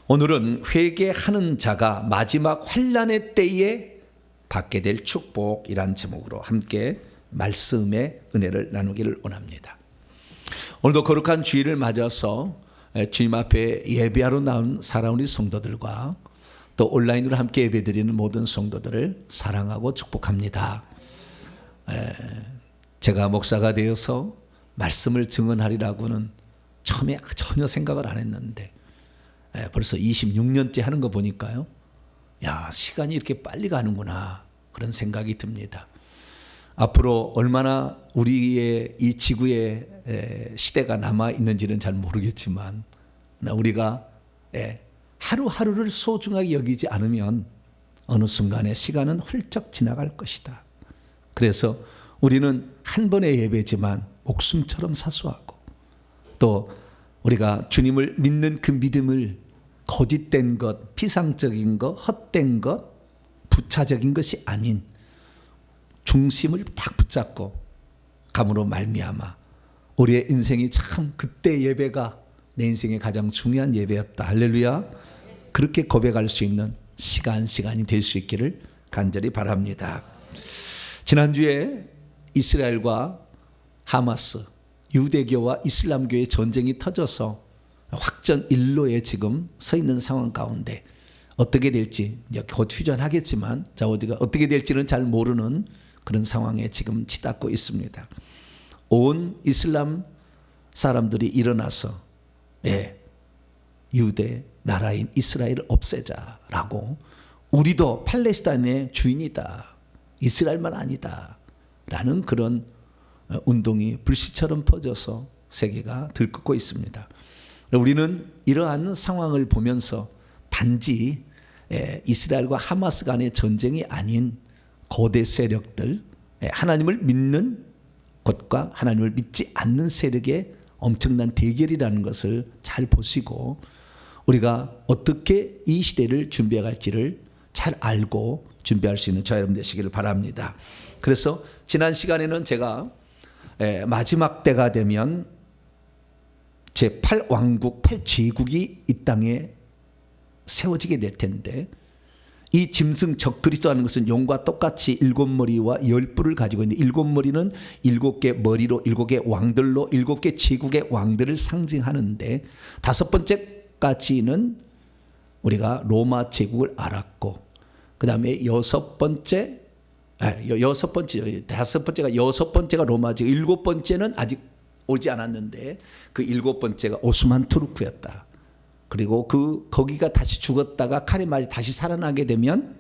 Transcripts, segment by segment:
오늘은 회개하는 자가 마지막 환난의 때에 받게 될 축복이란 제목으로 함께 말씀의 은혜를 나누기를 원합니다. 오늘도 거룩한 주일을 맞아서 주님 앞에 예배하러 나온 사랑하는 성도들과 또 온라인으로 함께 예배드리는 모든 성도들을 사랑하고 축복합니다. 제가 목사가 되어서 말씀을 증언하리라고는 처음에 전혀 생각을 안 했는데 벌써 26년째 하는 거 보니까요, 야, 시간이 이렇게 빨리 가는구나 그런 생각이 듭니다. 앞으로 얼마나 우리의 이 지구의 시대가 남아 있는지는 잘 모르겠지만 우리가 하루하루를 소중하게 여기지 않으면 어느 순간에 시간은 훌쩍 지나갈 것이다. 그래서 우리는 한 번의 예배지만 목숨처럼 사소하고, 또 우리가 주님을 믿는 그 믿음을 거짓된 것, 피상적인 것, 헛된 것, 부차적인 것이 아닌 중심을 딱 붙잡고 감으로 말미암아 우리의 인생이 참 그때 예배가 내 인생의 가장 중요한 예배였다. 할렐루야. 그렇게 고백할 수 있는 시간이 될 수 있기를 간절히 바랍니다. 지난주에 이스라엘과 하마스, 유대교와 이슬람교의 전쟁이 터져서 확전 일로에 지금 서 있는 상황 가운데 어떻게 될지 곧 휴전하겠지만 우리가 어떻게 될지는 잘 모르는 그런 상황에 지금 치닫고 있습니다. 온 이슬람 사람들이 일어나서 유대 나라인 이스라엘을 없애자라고, 우리도 팔레스타인의 주인이다, 이스라엘만 아니다 라는 그런 운동이 불씨처럼 퍼져서 세계가 들끓고 있습니다. 우리는 이러한 상황을 보면서 단지 이스라엘과 하마스 간의 전쟁이 아닌 거대 세력들, 하나님을 믿는 것과 하나님을 믿지 않는 세력의 엄청난 대결이라는 것을 잘 보시고 우리가 어떻게 이 시대를 준비해 갈지를 잘 알고 준비할 수 있는 저와 여러분 되시기를 바랍니다. 그래서 지난 시간에는 제가 마지막 때가 되면 제8왕국, 8제국이 이 땅에 세워지게 될 텐데, 이 짐승 적그리스도라는 것은 용과 똑같이 7머리와 10뿔을 가지고 있는데, 7머리는 7개 머리로 7개 왕들로 7개 제국의 왕들을 상징하는데, 5번째까지는 우리가 로마 제국을 알았고, 그 다음에 5번째가 로마 제국, 7번째는 아직 오지 않았는데 그 7번째가 오스만 투르크였다. 그리고 거기가 다시 죽었다가 칼에 맞아 다시 살아나게 되면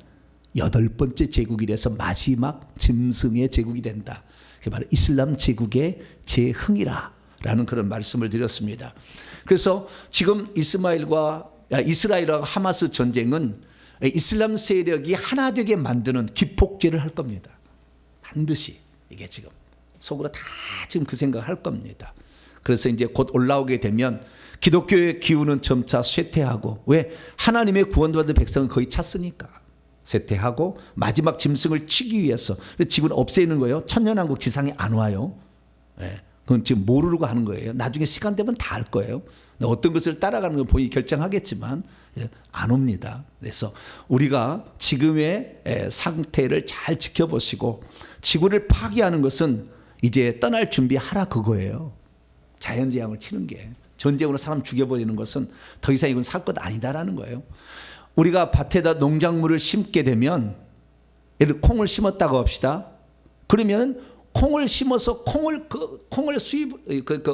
8번째 제국이 돼서 마지막 짐승의 제국이 된다. 그게 바로 이슬람 제국의 재흥이라는 그런 말씀을 드렸습니다. 그래서 지금 이스라엘과 하마스 전쟁은 이슬람 세력이 하나 되게 만드는 기폭제를 할 겁니다. 반드시 이게 지금 속으로 다 지금 그 생각을 할 겁니다. 그래서 이제 곧 올라오게 되면 기독교의 기운은 점차 쇠퇴하고, 왜? 하나님의 구원받은 백성은 거의 찼으니까 쇠퇴하고 마지막 짐승을 치기 위해서 지구는 없애는 거예요. 천년왕국 지상에 안 와요. 그건 지금 모르고 하는 거예요. 나중에 시간 되면 다 알 거예요. 어떤 것을 따라가는 건 본인이 결정하겠지만 안 옵니다. 그래서 우리가 지금의 상태를 잘 지켜보시고, 지구를 파괴하는 것은 이제 떠날 준비하라 그거예요. 자연재앙을 치는 게, 전쟁으로 사람 죽여버리는 것은 더 이상 이건 살 것 아니다라는 거예요. 우리가 밭에다 농작물을 심게 되면, 예를 들어 콩을 심었다고 합시다. 그러면 콩을 심어서 콩을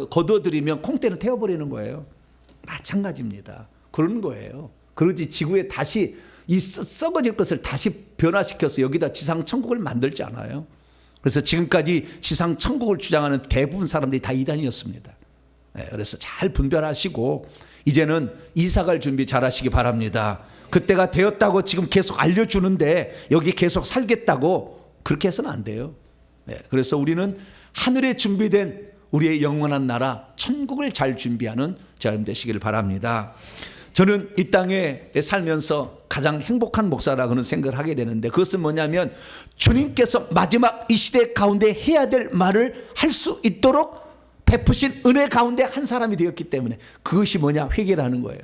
거둬들이면 콩대는 태워버리는 거예요. 마찬가지입니다. 그런 거예요. 그러지 지구에 다시 이 썩어질 것을 다시 변화시켜서 여기다 지상 천국을 만들지 않아요. 그래서 지금까지 지상 천국을 주장하는 대부분 사람들이 다 이단이었습니다. 그래서 잘 분별하시고 이제는 이사갈 준비 잘 하시기 바랍니다. 그때가 되었다고 지금 계속 알려주는데 여기 계속 살겠다고 그렇게 해서는 안 돼요. 그래서 우리는 하늘에 준비된 우리의 영원한 나라 천국을 잘 준비하는 저여러분 되시기를 바랍니다. 저는 이 땅에 살면서 가장 행복한 목사라고는 생각을 하게 되는데, 그것은 뭐냐면 주님께서 마지막 이 시대 가운데 해야 될 말을 할 수 있도록 베푸신 은혜 가운데 한 사람이 되었기 때문에, 그것이 뭐냐? 회개라는 거예요.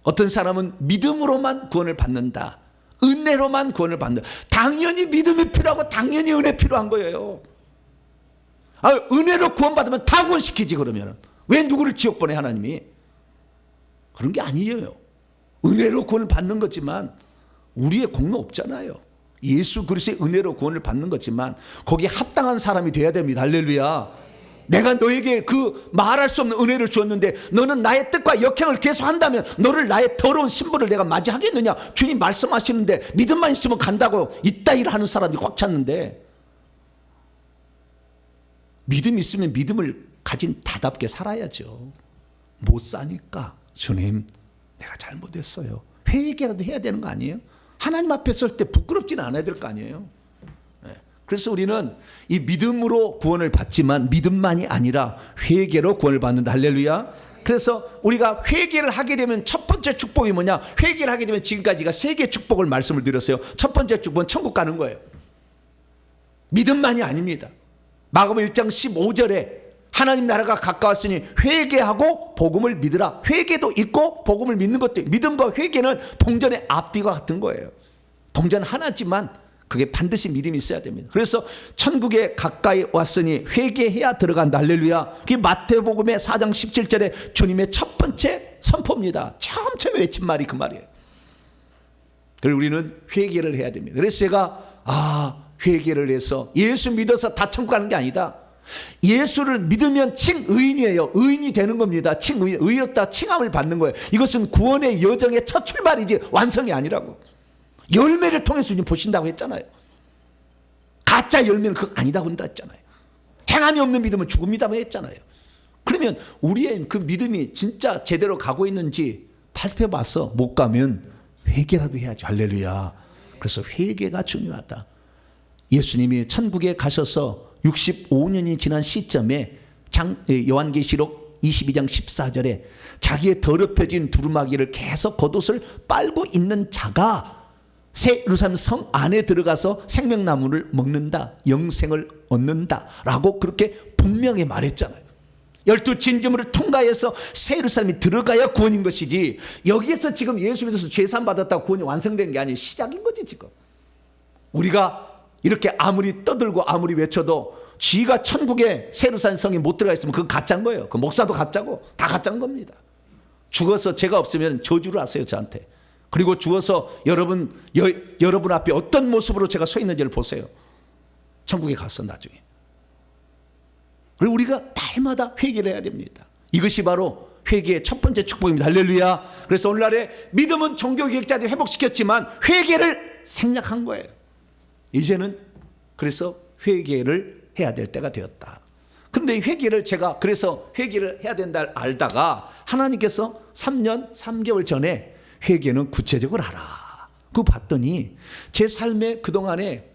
어떤 사람은 믿음으로만 구원을 받는다, 은혜로만 구원을 받는다. 당연히 믿음이 필요하고 당연히 은혜 필요한 거예요. 은혜로 구원받으면 다 구원시키지. 그러면 왜 누구를 지옥 보내 하나님이? 그런 게 아니에요. 은혜로 구원을 받는 거지만 우리의 공로 없잖아요. 예수 그리스도의 은혜로 구원을 받는 거지만 거기에 합당한 사람이 돼야 됩니다. 할렐루야. 내가 너에게 그 말할 수 없는 은혜를 주었는데 너는 나의 뜻과 역행을 계속 한다면 너를 나의 더러운 신분을 내가 맞이하겠느냐? 주님 말씀하시는데 믿음만 있으면 간다고 이따위를 하는 사람이 꽉 찼는데, 믿음 있으면 믿음을 가진 다답게 살아야죠. 못 사니까 주님 내가 잘못했어요. 회개라도 해야 되는 거 아니에요? 하나님 앞에 설 때 부끄럽지는 않아야 될 거 아니에요? 그래서 우리는 이 믿음으로 구원을 받지만 믿음만이 아니라 회개로 구원을 받는다. 할렐루야. 그래서 우리가 회개를 하게 되면 첫 번째 축복이 뭐냐? 회개를 하게 되면 지금까지가 세 개의 축복을 말씀을 드렸어요. 첫 번째 축복은 천국 가는 거예요. 믿음만이 아닙니다. 마가복음 1장 15절에 하나님 나라가 가까웠으니 회개하고 복음을 믿으라. 회개도 있고 복음을 믿는 것도, 믿음과 회개는 동전의 앞뒤와 같은 거예요. 동전 하나지만 그게 반드시 믿음이 있어야 됩니다. 그래서 천국에 가까이 왔으니 회개해야 들어간다. 할렐루야. 그게 마태복음의 4장 17절에 주님의 첫 번째 선포입니다. 처음에 외친 말이 그 말이에요. 그리고 우리는 회개를 해야 됩니다. 그래서 제가 회개를 해서 예수 믿어서 다 천국 가는 게 아니다. 예수를 믿으면 칭의인이에요. 의인이 되는 겁니다. 칭의인, 의롭다 칭함을 받는 거예요. 이것은 구원의 여정의 첫 출발이지 완성이 아니라고. 열매를 통해서 주님 보신다고 했잖아요. 가짜 열매는 그거 아니다고 한다 했잖아요. 행함이 없는 믿음은 죽음이라고 했잖아요. 그러면 우리의 그 믿음이 진짜 제대로 가고 있는지 살펴봐서 못 가면 회개라도 해야죠. 할렐루야. 그래서 회개가 중요하다. 예수님이 천국에 가셔서 65년이 지난 시점에 요한계시록 22장 14절에 자기의 더럽혀진 두루마기를 계속 겉옷을 빨고 있는 자가 새 예루살렘 성 안에 들어가서 생명나무를 먹는다, 영생을 얻는다 라고 그렇게 분명히 말했잖아요. 12진주물을 통과해서 새 예루살렘이 들어가야 구원인 것이지, 여기에서 지금 예수 믿어서 죄산 받았다고 구원이 완성된 게 아니에요. 시작인 거지. 지금 우리가 이렇게 아무리 떠들고 아무리 외쳐도 지가 천국에 새 예루살렘 성에 못 들어가 있으면 그건 가짜인 거예요. 그 목사도 가짜고 다 가짜인 겁니다. 죽어서 제가 없으면 저주를 하세요, 저한테. 그리고 죽어서 여러분 앞에 어떤 모습으로 제가 서 있는지를 보세요. 천국에 가서 나중에. 그리고 우리가 날마다 회개를 해야 됩니다. 이것이 바로 회개의 첫 번째 축복입니다. 할렐루야. 그래서 오늘날에 믿음은 종교개혁자들이 회복시켰지만 회개를 생략한 거예요. 이제는 그래서 회개를 해야 될 때가 되었다. 그런데 회개를 제가 그래서 회개를 해야 된다 알다가 하나님께서 3년 3개월 전에 회개는 구체적으로 하라. 그거 봤더니 제 삶에 그동안에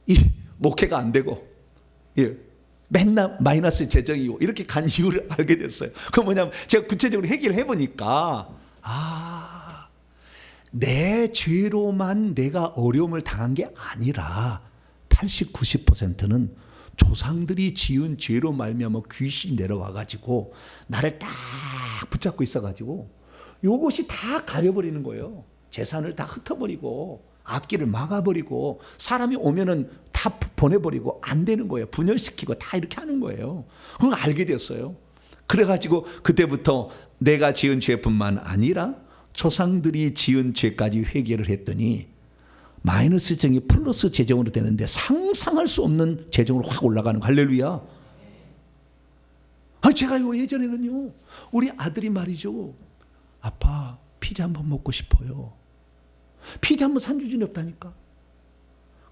이 목회가 안 되고 맨날 마이너스 재정이고 이렇게 간 이유를 알게 됐어요. 그건 뭐냐면 제가 구체적으로 회개를 해보니까 내 죄로만 내가 어려움을 당한 게 아니라 80, 90%는 조상들이 지은 죄로 말미암아 귀신이 내려와가지고 나를 딱 붙잡고 있어가지고 요것이 다 가려버리는 거예요. 재산을 다 흩어버리고 앞길을 막아버리고 사람이 오면은 다 보내버리고 안 되는 거예요. 분열시키고 다 이렇게 하는 거예요. 그걸 알게 됐어요. 그래가지고 그때부터 내가 지은 죄뿐만 아니라 조상들이 지은 죄까지 회개를 했더니 마이너스 재정이 플러스 재정으로 되는데 상상할 수 없는 재정으로 확 올라가는 거. 할렐루야. 제가요 예전에는요 우리 아들이 말이죠, 아빠 피자 한번 먹고 싶어요. 피자 한번 산주진이 없다니까.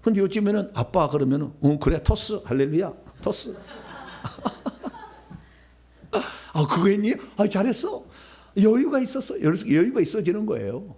근데 요즘에는 아빠 그러면은 그래 토스. 할렐루야 토스. 그거 했니? 잘했어. 여유가 있었어. 여유가 있어지는 거예요.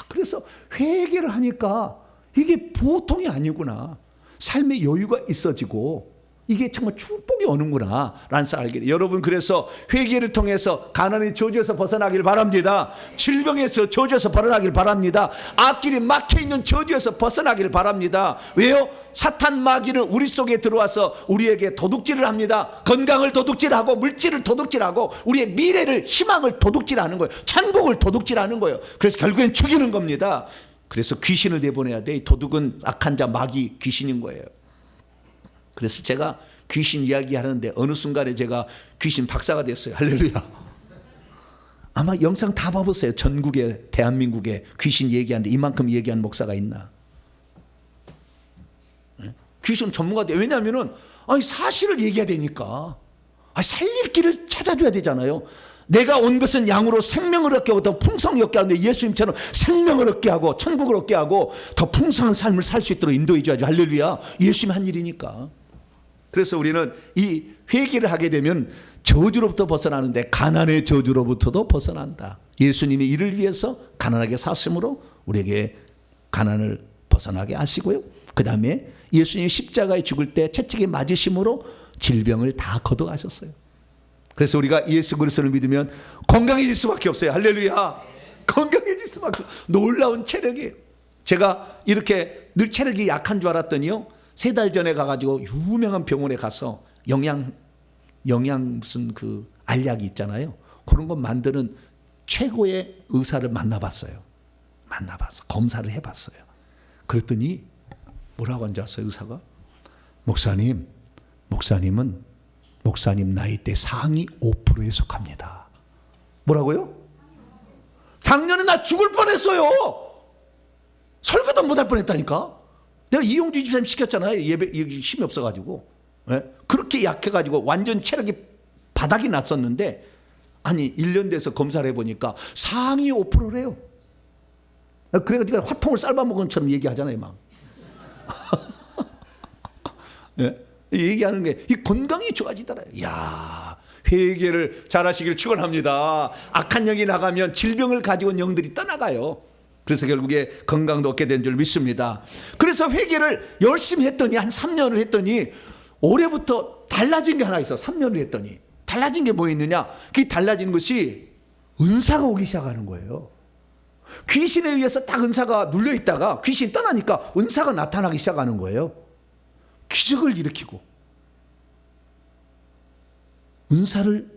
그래서 회개를 하니까 이게 보통이 아니구나. 삶에 여유가 있어지고 이게 정말 축복이 오는구나 라는 것을 알게 돼요. 여러분, 그래서 회개를 통해서 가난의 저주에서 벗어나길 바랍니다. 질병에서 저주에서 벗어나길 바랍니다. 앞길이 막혀있는 저주에서 벗어나길 바랍니다. 왜요? 사탄 마귀는 우리 속에 들어와서 우리에게 도둑질을 합니다. 건강을 도둑질하고 물질을 도둑질하고 우리의 미래를, 희망을 도둑질하는 거예요. 천국을 도둑질하는 거예요. 그래서 결국엔 죽이는 겁니다. 그래서 귀신을 내보내야 돼. 이 도둑은 악한 자, 마귀, 귀신인 거예요. 그래서 제가 귀신 이야기하는데 어느 순간에 제가 귀신 박사가 됐어요. 할렐루야. 아마 영상 다 봐보세요. 전국에, 대한민국에 귀신 얘기하는데 이만큼 얘기하는 목사가 있나? 귀신 전문가들. 왜냐하면 사실을 얘기해야 되니까. 살릴 길을 찾아줘야 되잖아요. 내가 온 것은 양으로 생명을 얻게 하고 더 풍성히 얻게 하는데 예수님처럼 생명을 얻게 하고 천국을 얻게 하고 더 풍성한 삶을 살 수 있도록 인도해 줘야죠. 할렐루야. 예수님 한 일이니까. 그래서 우리는 이 회개를 하게 되면 저주로부터 벗어나는데 가난의 저주로부터도 벗어난다. 예수님이 이를 위해서 가난하게 사심으로 우리에게 가난을 벗어나게 하시고요. 그 다음에 예수님이 십자가에 죽을 때 채찍에 맞으심으로 질병을 다 걷어가셨어요. 그래서 우리가 예수 그리스도를 믿으면 건강해질 수밖에 없어요. 할렐루야. 건강해질 수밖에 없어요. 놀라운 체력이에요. 제가 이렇게 늘 체력이 약한 줄 알았더니요, 3달 전에 가가지고 유명한 병원에 가서 영양 무슨 그 알약이 있잖아요. 그런 거 만드는 최고의 의사를 만나봤어요. 만나봐서 검사를 해봤어요. 그랬더니 뭐라고 앉았어요, 의사가? 목사님은 목사님 나이대 상위 5%에 속합니다. 뭐라고요? 작년에 나 죽을 뻔했어요. 설교도 못할 뻔했다니까. 내가 이용주 집사님 시켰잖아요. 예배 힘이 없어가지고. 네? 그렇게 약해가지고 완전 체력이 바닥이 났었는데, 아니 1년 돼서 검사를 해보니까 상위 5%래요. 그래가지고 화통을 삶아먹은 것처럼 얘기하잖아요, 막. 네? 얘기하는 게 이 건강이 좋아지더라. 이야, 회개를 잘하시길 축원합니다. 악한 영이 나가면 질병을 가지고 온 영들이 떠나가요. 그래서 결국에 건강도 얻게 된 줄 믿습니다. 그래서 회개를 열심히 했더니 한 3년을 했더니 올해부터 달라진 게 하나 있어. 3년을 했더니 달라진 게 뭐 있느냐? 그 달라진 것이 은사가 오기 시작하는 거예요. 귀신에 의해서 딱 은사가 눌려 있다가 귀신이 떠나니까 은사가 나타나기 시작하는 거예요. 기적을 일으키고 은사를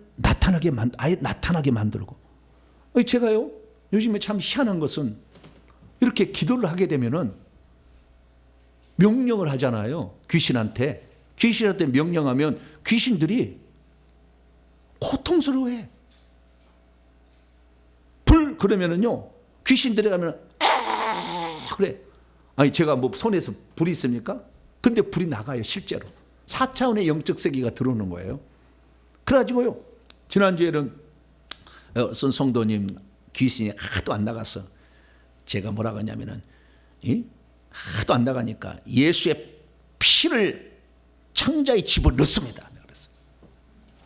아예 나타나게 만들고. 제가요, 요즘에 참 희한한 것은 이렇게 기도를 하게 되면은 명령을 하잖아요. 귀신한테 명령하면 귀신들이 고통스러워해. 불 그러면은요, 귀신들이 가면 그래. 아니 제가 뭐 손에서 불이 있습니까? 근데 불이 나가요. 실제로 4차원의 영적 세계가 들어오는 거예요. 그래가지고요, 지난주에는 어떤 성도님 귀신이 하도 안 나갔어. 제가 뭐라고 하냐면은 하도 안 나가니까 예수의 피를 창자에 집어넣습니다. 그랬어요.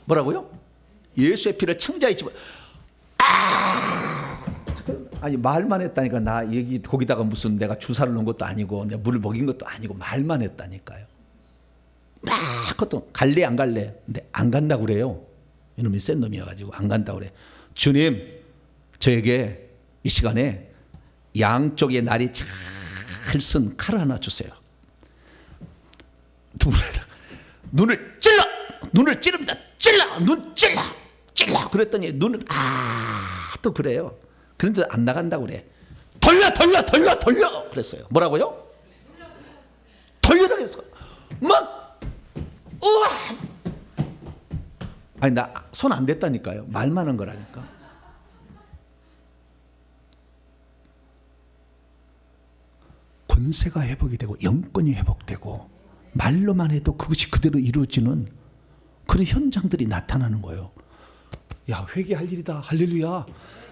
뭐라고요? 예수의 피를 창자에 아니 말만 했다니까. 나 얘기 거기다가 무슨 내가 주사를 놓은 것도 아니고 내가 물을 먹인 것도 아니고 말만 했다니까요. 막 그것도 갈래 안 갈래. 근데 안 간다고 그래요. 이놈이 센 놈이어가지고 안 간다고 그래. 주님, 저에게 이 시간에 양쪽에 날이 잘 쓴 칼 하나 주세요. 눈을 찌릅니다. 눈 찔러. 그랬더니 눈은 또 그래요. 그런데 안 나간다고 그래. 돌려 그랬어요. 뭐라고요? 돌려라 그랬어. 막 우와. 아니 나 손 안 댔다니까요. 말만 한 거라니까. 권세가 회복이 되고 영권이 회복되고 말로만 해도 그것이 그대로 이루어지는 그런 현장들이 나타나는 거예요. 야, 회개할 일이다. 할렐루야.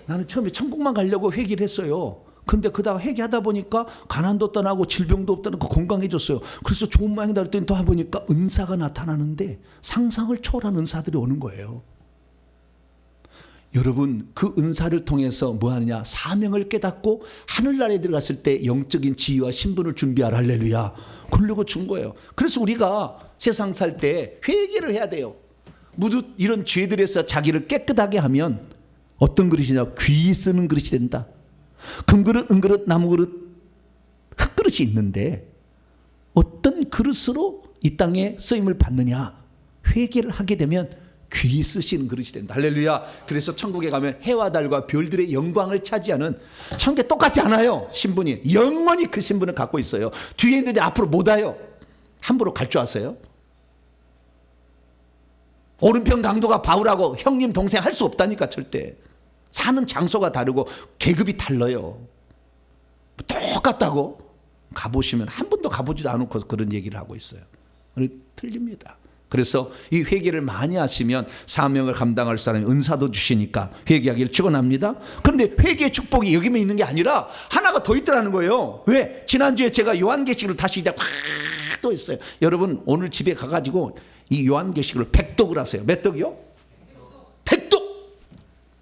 나는 처음에 천국만 가려고 회개를 했어요. 근데 그다가 회개하다 보니까 가난도 떠나고 질병도 떠나고 건강해졌어요. 그래서 좋은 모양이다 그랬더니 또 해보니까 은사가 나타나는데 상상을 초월한 은사들이 오는 거예요. 여러분 그 은사를 통해서 뭐 하느냐? 사명을 깨닫고 하늘나라에 들어갔을 때 영적인 지위와 신분을 준비하라. 할렐루야. 그러려고 준 거예요. 그래서 우리가 세상 살 때 회개를 해야 돼요. 모두 이런 죄들에서 자기를 깨끗하게 하면 어떤 그릇이냐? 귀 쓰는 그릇이 된다. 금그릇, 은그릇, 나무그릇, 흙그릇이 있는데 어떤 그릇으로 이 땅에 쓰임을 받느냐? 회개를 하게 되면 귀 쓰시는 그릇이 된다. 할렐루야. 그래서 천국에 가면 해와 달과 별들의 영광을 차지하는, 천국에 똑같지 않아요. 신분이 영원히 그 신분을 갖고 있어요. 뒤에 있는데 앞으로 못 와요. 함부로 갈 줄 아세요? 오른편 강도가 바울하고 형님 동생 할 수 없다니까. 절대 사는 장소가 다르고 계급이 달라요. 똑같다고? 가보시면 한 번도 가보지도 않고 그런 얘기를 하고 있어요. 틀립니다. 그래서 이 회개를 많이 하시면 사명을 감당할 사람이 은사도 주시니까 회개하기를 축원합니다. 그런데 회개의 축복이 여기만 있는 게 아니라 하나가 더 있더라는 거예요. 왜? 지난주에 제가 요한계시록을 다시 이제 또 했어요. 여러분 오늘 집에 가가지고 이 요한계시록을 100독을 하세요. 몇 독이요? 100독!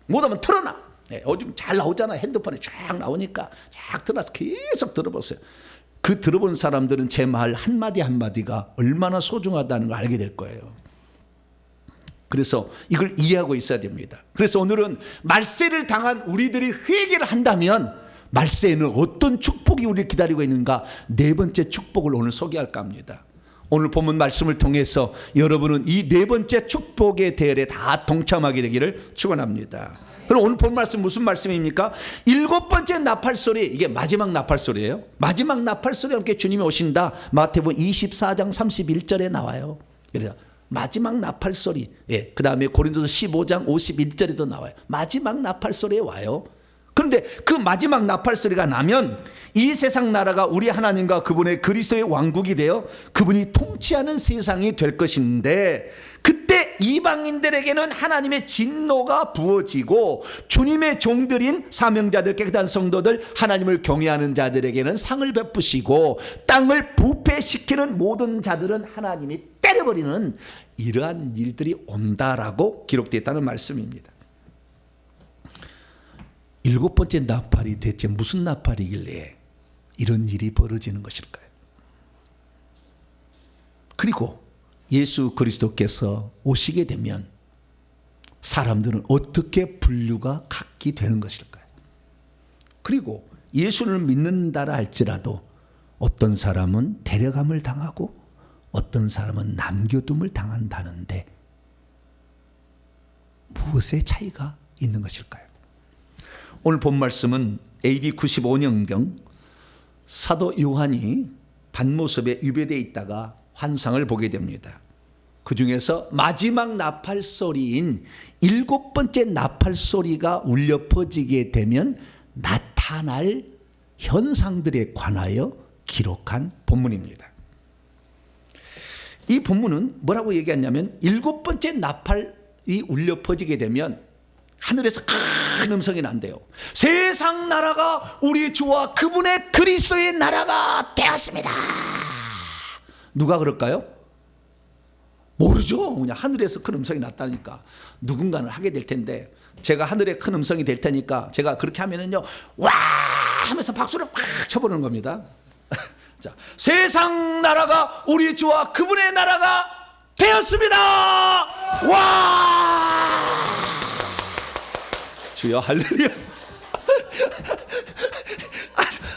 못하면 틀어놔. 네, 요즘 잘 나오잖아. 핸드폰에 쫙 나오니까 쫙 틀어서 계속 들어보세요. 그 들어본 사람들은 제 말 한마디 한마디가 얼마나 소중하다는 걸 알게 될 거예요. 그래서 이걸 이해하고 있어야 됩니다. 그래서 오늘은 말세를 당한 우리들이 회개를 한다면 말세에는 어떤 축복이 우리를 기다리고 있는가, 네 번째 축복을 오늘 소개할까 합니다. 오늘 본문 말씀을 통해서 여러분은 이 네 번째 축복의 대열에 다 동참하게 되기를 축원합니다. 그럼 오늘 본 말씀 무슨 말씀입니까? 일곱 번째 나팔소리, 이게 마지막 나팔소리예요. 마지막 나팔소리와 함께 주님이 오신다. 마태복음 24장 31절에 나와요. 그래서 마지막 나팔소리, 예, 그 다음에 고린도서 15장 51절에도 나와요. 마지막 나팔소리에 와요. 그런데 그 마지막 나팔소리가 나면 이 세상 나라가 우리 하나님과 그분의 그리스도의 왕국이 되어 그분이 통치하는 세상이 될 것인데, 그때 이방인들에게는 하나님의 진노가 부어지고 주님의 종들인 사명자들, 깨끗한 성도들, 하나님을 경외하는 자들에게는 상을 베푸시고 땅을 부패시키는 모든 자들은 하나님이 때려버리는 이러한 일들이 온다라고 기록되어 있다는 말씀입니다. 일곱 번째 나팔이 대체 무슨 나팔이길래 이런 일이 벌어지는 것일까요? 그리고 예수 그리스도께서 오시게 되면 사람들은 어떻게 분류가 갖게 되는 것일까요? 그리고 예수를 믿는다라 할지라도 어떤 사람은 데려감을 당하고 어떤 사람은 남겨둠을 당한다는데 무엇의 차이가 있는 것일까요? 오늘 본 말씀은 AD 95년경 사도 요한이 반모습에 유배되어 있다가 환상을 보게 됩니다. 그 중에서 마지막 나팔 소리인 일곱 번째 나팔 소리가 울려 퍼지게 되면 나타날 현상들에 관하여 기록한 본문입니다. 이 본문은 뭐라고 얘기하냐면 일곱 번째 나팔이 울려 퍼지게 되면 하늘에서 큰 음성이 난대요. 세상 나라가 우리 주와 그분의 그리스도의 나라가 되었습니다. 누가 그럴까요? 모르죠. 그냥 하늘에서 큰 음성이 났다니까 누군가는 하게 될 텐데, 제가 하늘에 큰 음성이 될 테니까 제가 그렇게 하면은요, 와 하면서 박수를 확 쳐보는 겁니다. 자, 세상 나라가 우리 주와 그분의 나라가 되었습니다. 와! 주여 할렐루야.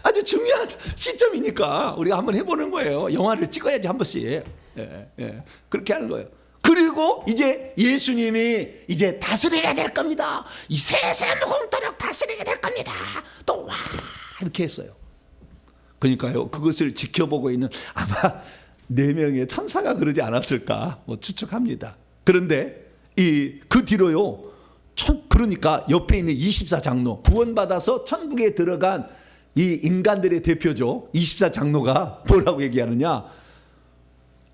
아주 중요한 시점이니까 우리가 한번 해보는 거예요. 영화를 찍어야지 한 번씩. 예. 그렇게 하는 거예요. 그리고 이제 예수님이 이제 다스리게 될 겁니다. 이 세상을 공도록 다스리게 될 겁니다. 또 와 이렇게 했어요. 그러니까요, 그것을 지켜보고 있는 아마 4명의 천사가 그러지 않았을까 뭐 추측합니다. 그런데 그 뒤로요, 그러니까 옆에 있는 24장로, 구원받아서 천국에 들어간 이 인간들의 대표죠. 24장로가 뭐라고 얘기하느냐,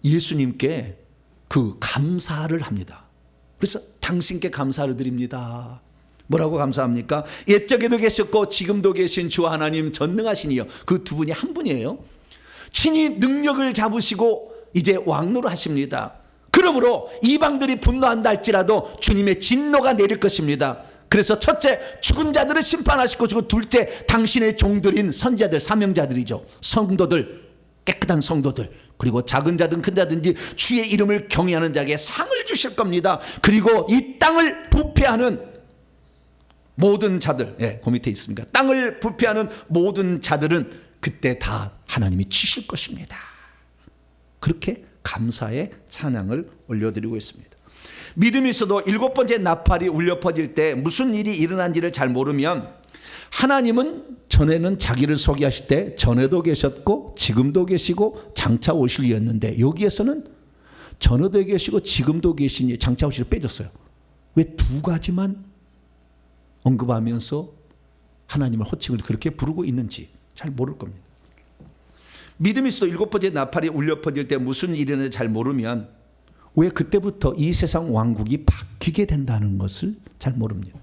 예수님께 그 감사를 합니다. 그래서 당신께 감사를 드립니다. 뭐라고 감사합니까? 옛적에도 계셨고 지금도 계신 주 하나님 전능하시니요. 그 두 분이 한 분이에요. 친히 능력을 잡으시고 이제 왕노로 하십니다. 그러므로 이방들이 분노한다 할지라도 주님의 진노가 내릴 것입니다. 그래서 첫째, 죽은 자들을 심판하시고, 그리고 둘째, 당신의 종들인 선지자들, 사명자들이죠. 성도들, 깨끗한 성도들, 그리고 작은 자든 큰 자든지 주의 이름을 경외하는 자에게 상을 주실 겁니다. 그리고 이 땅을 부패하는 모든 자들, 그 밑에 있습니다. 땅을 부패하는 모든 자들은 그때 다 하나님이 치실 것입니다. 그렇게 감사의 찬양을 올려드리고 있습니다. 믿음이 있어도 일곱 번째 나팔이 울려 퍼질 때 무슨 일이 일어난지를 잘 모르면, 하나님은 전에는 자기를 소개하실 때 전에도 계셨고 지금도 계시고 장차 오실 이였는데, 여기에서는 전에도 계시고 지금도 계시니 장차 오실 빼줬어요. 왜 두 가지만 언급하면서 하나님을 호칭을 그렇게 부르고 있는지 잘 모를 겁니다. 믿음이 있어도 일곱 번째 나팔이 울려 퍼질 때 무슨 일이 일어나는지 잘 모르면, 왜 그때부터 이 세상 왕국이 바뀌게 된다는 것을 잘 모릅니다.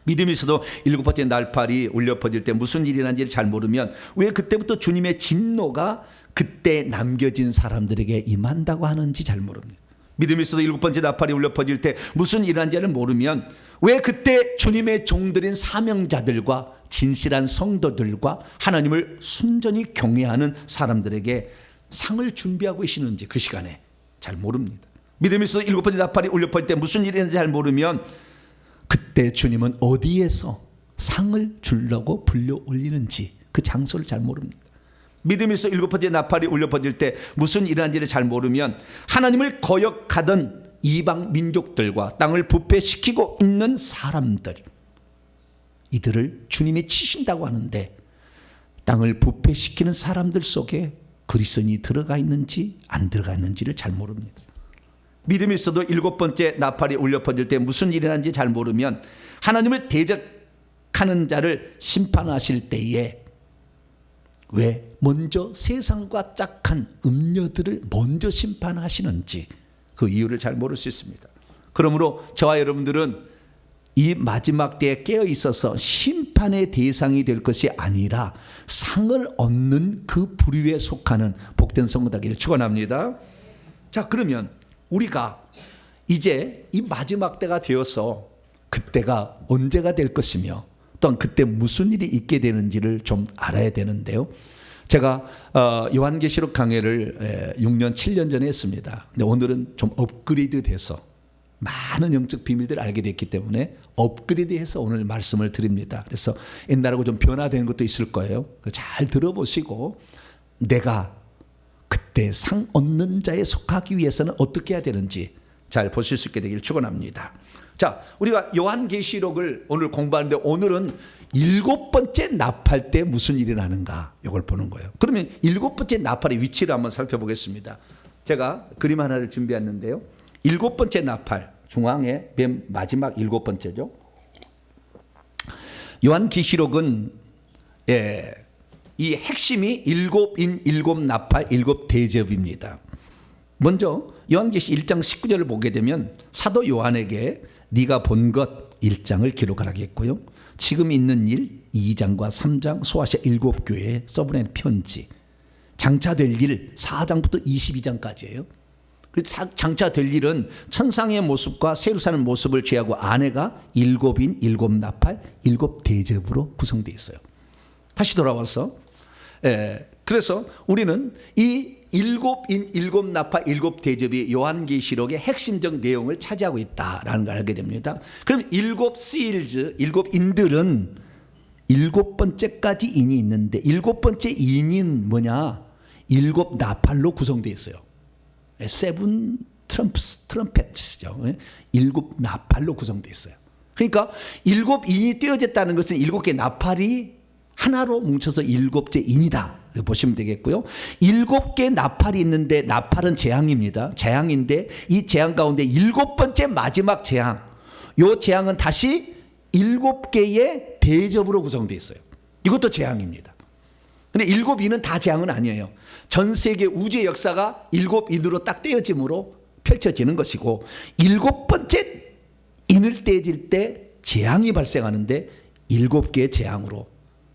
믿음이 있어도 일곱 번째 나팔이 울려 퍼질 때 무슨 일이 일어나는지를 잘 모르면, 왜 그때부터 주님의 진노가 그때 남겨진 사람들에게 임한다고 하는지 잘 모릅니다. 믿음이 있어도 일곱 번째 나팔이 울려 퍼질 때 무슨 일이 일어나는지를 모르면, 왜 그때 주님의 종들인 사명자들과 진실한 성도들과 하나님을 순전히 경외하는 사람들에게 상을 준비하고 계시는지 그 시간에 잘 모릅니다. 믿음이 있어도 일곱 번째 나팔이 울려 퍼질 때 무슨 일이 일어나는지 잘 모르면, 그때 주님은 어디에서 상을 주려고 불려 올리는지 그 장소를 잘 모릅니다. 믿음이 있어 일곱 번째 나팔이 울려 퍼질 때 무슨 일어난지를 잘 모르면, 하나님을 거역하던 이방 민족들과 땅을 부패시키고 있는 사람들, 이들을 주님이 치신다고 하는데, 땅을 부패시키는 사람들 속에 그리스도인이 들어가 있는지 안 들어가 있는지를 잘 모릅니다. 믿음이 있어도 일곱 번째 나팔이 울려 퍼질 때 무슨 일이 일어난지 잘 모르면, 하나님을 대적하는 자를 심판하실 때에 왜 먼저 세상과 짝한 음녀들을 먼저 심판하시는지 그 이유를 잘 모를 수 있습니다. 그러므로 저와 여러분들은 이 마지막 때에 깨어 있어서 심판의 대상이 될 것이 아니라 상을 얻는 그 부류에 속하는 복된 성도 되기를 축원합니다. 자, 그러면 우리가 이제 이 마지막 때가 되어서 그때가 언제가 될 것이며, 또한 그때 무슨 일이 있게 되는지를 좀 알아야 되는데요. 제가 요한계시록 강해를 6년 7년 전에 했습니다. 근데 오늘은 좀 업그레이드 돼서 많은 영적 비밀들을 알게 됐기 때문에 업그레이드해서 오늘 말씀을 드립니다. 그래서 옛날하고 좀 변화된 것도 있을 거예요. 잘 들어보시고, 내가 그때 상 얻는 자에 속하기 위해서는 어떻게 해야 되는지 잘 보실 수 있게 되길 축원합니다. 자, 우리가 요한계시록을 오늘 공부하는데, 오늘은 일곱 번째 나팔 때 무슨 일이 나는가 이걸 보는 거예요. 그러면 일곱 번째 나팔의 위치를 한번 살펴보겠습니다. 제가 그림 하나를 준비했는데요. 일곱 번째 나팔, 중앙에 맨 마지막 일곱 번째죠. 요한계시록은 이 핵심이 일곱인 일곱 나팔, 일곱 대접입니다. 먼저 요한계시 1장 19절을 보게 되면, 사도 요한에게 네가 본 것 1장을 기록하라겠고요, 지금 있는 일 2장과 3장, 소아시아 7교회에 써보낸 편지, 장차될 일 4장부터 22장까지예요. 장차될 일은 천상의 모습과 새로 사는 모습을 취하고 아내가 일곱인 일곱 나팔, 일곱 대접으로 구성되어 있어요. 다시 돌아와서, 그래서 우리는 이 일곱인 일곱 나팔 일곱 대접이 요한계시록의 핵심적 내용을 차지하고 있다라는 걸 알게 됩니다. 그럼 일곱 시일즈, 일곱 인들은 일곱 번째까지 인이 있는데, 일곱 번째 인인 뭐냐? 일곱 나팔로 구성되어 있어요. 세븐 트럼펫이죠. 일곱 나팔로 구성되어 있어요. 그러니까 일곱 인이 떼어졌다는 것은 일곱 개 나팔이 하나로 뭉쳐서 일곱째 인이다 보시면 되겠고요. 일곱 개 나팔이 있는데, 나팔은 재앙입니다. 재앙인데 이 재앙 가운데 일곱 번째 마지막 재앙, 이 재앙은 다시 일곱 개의 대접으로 구성되어 있어요. 이것도 재앙입니다. 근데 일곱 인은 다 재앙은 아니에요. 전 세계 우주의 역사가 일곱 인으로 딱 떼어짐으로 펼쳐지는 것이고, 일곱 번째 인을 떼질 때 재앙이 발생하는데 일곱 개의 재앙으로,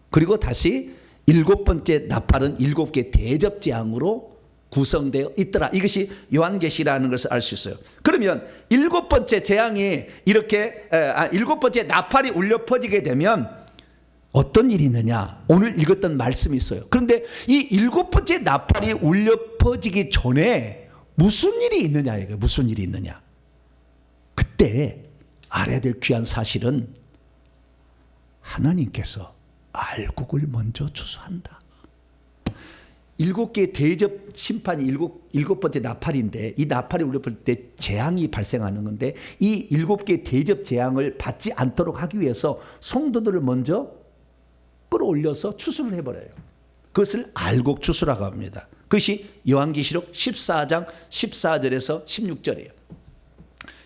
그리고 다시 일곱 번째 나팔은 일곱 개 대접 재앙으로 구성되어 있더라. 이것이 요한계시라는 것을 알 수 있어요. 그러면 일곱 번째 재앙이 이렇게 일곱 번째 나팔이 울려 퍼지게 되면 어떤 일이 있느냐? 오늘 읽었던 말씀이 있어요. 그런데 이 일곱 번째 나팔이 울려 퍼지기 전에 무슨 일이 있느냐? 이게 무슨 일이 있느냐? 그때 알아야 될 귀한 사실은 하나님께서 알곡을 먼저 추수한다. 일곱 개의 대접 심판이 일곱 번째 나팔인데, 이 나팔이 울려 퍼질 때 재앙이 발생하는 건데, 이 일곱 개의 대접 재앙을 받지 않도록 하기 위해서 성도들을 먼저 끌어올려서 추수를 해버려요. 그것을 알곡 추수라고 합니다. 그것이 요한계시록 14장 14절에서 16절이에요.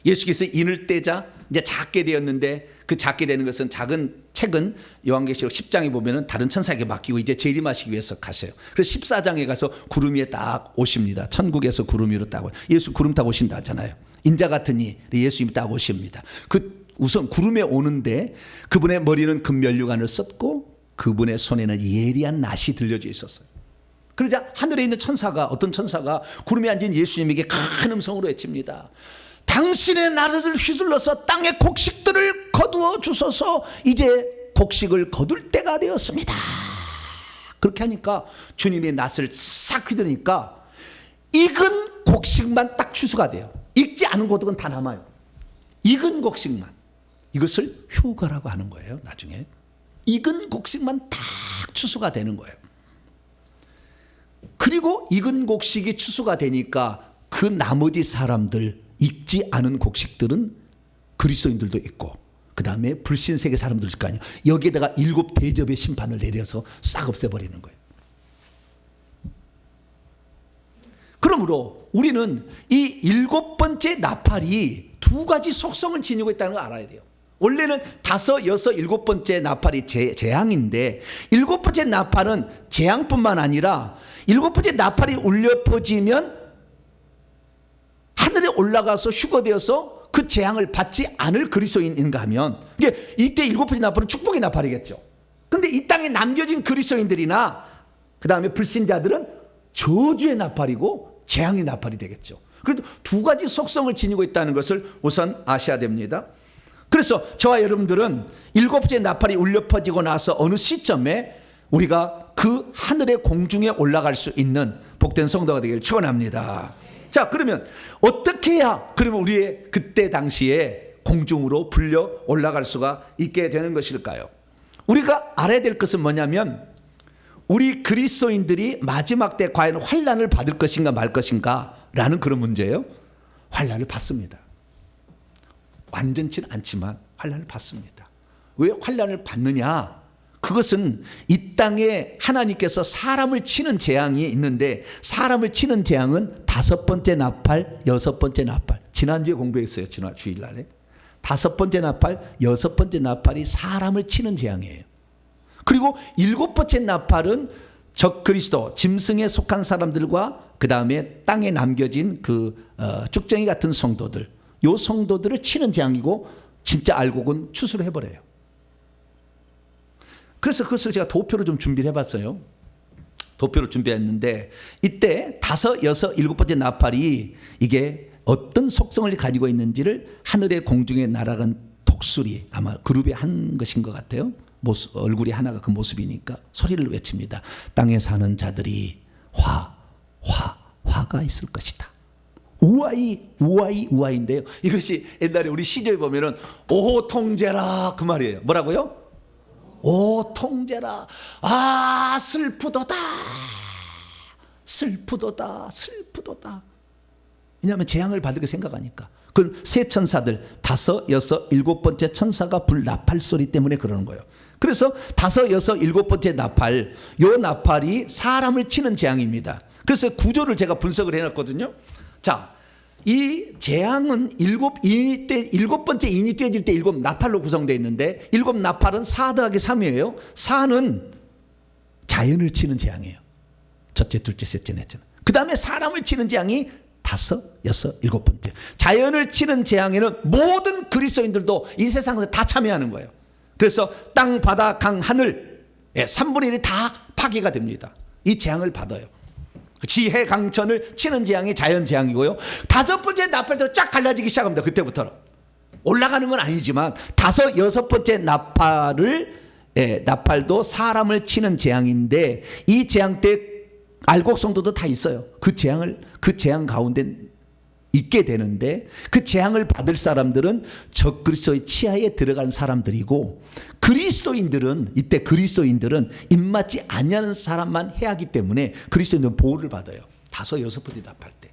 예수께서 인을 떼자 이제 작게 되었는데, 그 작게 되는 것은 작은 책은 요한계시록 10장에 보면은 다른 천사에게 맡기고 이제 재림하시기 위해서 가세요. 그래서 14장에 가서 구름 위에 딱 오십니다. 천국에서 구름 위로 딱 예수 구름 타고 오신다 하잖아요. 인자 같으니 예수님이 딱 오십니다. 우선 구름에 오는데 그분의 머리는 금면류관을 썼고 그분의 손에는 예리한 낫이 들려져 있었어요. 그러자 하늘에 있는 천사가, 어떤 천사가 구름에 앉은 예수님에게 큰 음성으로 외칩니다. 당신의 나를 휘둘러서 땅의 곡식들을 거두어 주소서. 이제 곡식을 거둘 때가 되었습니다. 그렇게 하니까 주님의 낫을 싹 휘두르니까 익은 곡식만 딱 추수가 돼요. 익지 않은 고등은 다 남아요. 익은 곡식만. 이것을 휴거라고 하는 거예요. 나중에 익은 곡식만 딱 추수가 되는 거예요. 그리고 익은 곡식이 추수가 되니까 그 나머지 사람들, 익지 않은 곡식들은 그리스도인들도 있고, 그 다음에 불신세계 사람들 있을 거 아니에요. 여기에다가 일곱 대접의 심판을 내려서 싹 없애버리는 거예요. 그러므로 우리는 이 일곱 번째 나팔이 두 가지 속성을 지니고 있다는 걸 알아야 돼요. 원래는 다섯, 여섯, 일곱 번째 나팔이 재앙인데, 일곱 번째 나팔은 재앙뿐만 아니라 일곱 번째 나팔이 울려 퍼지면 하늘에 올라가서 휴거되어서 그 재앙을 받지 않을 그리스도인인가 하면, 이때 일곱 번째 나팔은 축복의 나팔이겠죠. 그런데 이 땅에 남겨진 그리스도인들이나 그 다음에 불신자들은 저주의 나팔이고 재앙의 나팔이 되겠죠. 그래도 두 가지 속성을 지니고 있다는 것을 우선 아셔야 됩니다. 그래서 저와 여러분들은 일곱 번째 나팔이 울려 퍼지고 나서 어느 시점에 우리가 그 하늘의 공중에 올라갈 수 있는 복된 성도가 되기를 축원합니다. 자, 그러면 어떻게 해야 그러면 우리의 그때 당시에 공중으로 불려 올라갈 수가 있게 되는 것일까요? 우리가 알아야 될 것은 뭐냐면, 우리 그리스도인들이 마지막 때 과연 환난을 받을 것인가 말 것인가 라는 그런 문제예요. 환난을 받습니다. 완전치는 않지만 환난을 받습니다. 왜 환난을 받느냐? 그것은 이 땅에 하나님께서 사람을 치는 재앙이 있는데, 사람을 치는 재앙은 다섯 번째 나팔, 여섯 번째 나팔. 지난주에 공부했어요. 지난 주일날에. 다섯 번째 나팔, 여섯 번째 나팔이 사람을 치는 재앙이에요. 그리고 일곱 번째 나팔은 적그리스도, 짐승에 속한 사람들과 그 다음에 땅에 남겨진 쭉정이 같은 성도들, 요 성도들을 치는 재앙이고, 진짜 알곡은 추수를 해버려요. 그래서 그것을 제가 도표로 좀 준비를 해봤어요. 도표로 준비했는데, 이때 다섯, 여섯, 일곱 번째 나팔이 이게 어떤 속성을 가지고 있는지를 하늘의 공중에 날아간 독수리, 아마 그룹의 한 것인 것 같아요. 얼굴이 하나가 그 모습이니까 소리를 외칩니다. 땅에 사는 자들이 화가 있을 것이다. 우아이인데요. 이것이 옛날에 우리 시조에 보면은 오 통제라 그 말이에요. 뭐라고요? 오 통제라. 아 슬프도다. 왜냐하면 재앙을 받을 거 생각하니까. 그 세 천사들 다섯, 여섯, 일곱 번째 천사가 불 나팔 소리 때문에 그러는 거예요. 그래서 다섯, 여섯, 일곱 번째 나팔, 요 나팔이 사람을 치는 재앙입니다. 그래서 구조를 제가 분석을 해놨거든요. 자, 이 재앙은 일곱 번째 인이 떼질 때 일곱 나팔로 구성되어 있는데, 일곱 나팔은 4 더하기 3이에요. 4는 자연을 치는 재앙이에요. 첫째, 둘째, 셋째, 넷째. 그 다음에 사람을 치는 재앙이 다섯, 여섯, 일곱 번째. 자연을 치는 재앙에는 모든 그리스도인들도 이 세상에서 다 참여하는 거예요. 그래서 땅, 바다, 강, 하늘 3분의 1이 다 파괴가 됩니다. 이 재앙을 받아요. 지혜 강천을 치는 재앙이 자연 재앙이고요. 다섯 번째 나팔대로 쫙 갈라지기 시작합니다. 그때부터는 올라가는 건 아니지만 다섯 여섯 번째 나팔도 사람을 치는 재앙인데 이 재앙 때 알곡성도도 다 있어요. 그 재앙 가운데 있게 되는데 그 재앙을 받을 사람들은 적그리스도의 치하에 들어간 사람들이고 그리스도인들은 입맞지 아니하는 사람만 해야 하기 때문에 그리스도인들은 보호를 받아요. 다섯 여섯 번째 나팔 때.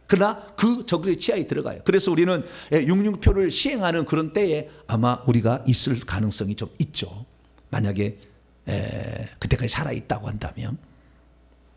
그러나 그 적그리스도의 치하에 들어가요. 그래서 우리는 666표를 시행하는 그런 때에 아마 우리가 있을 가능성이 좀 있죠. 만약에 그때까지 살아있다고 한다면.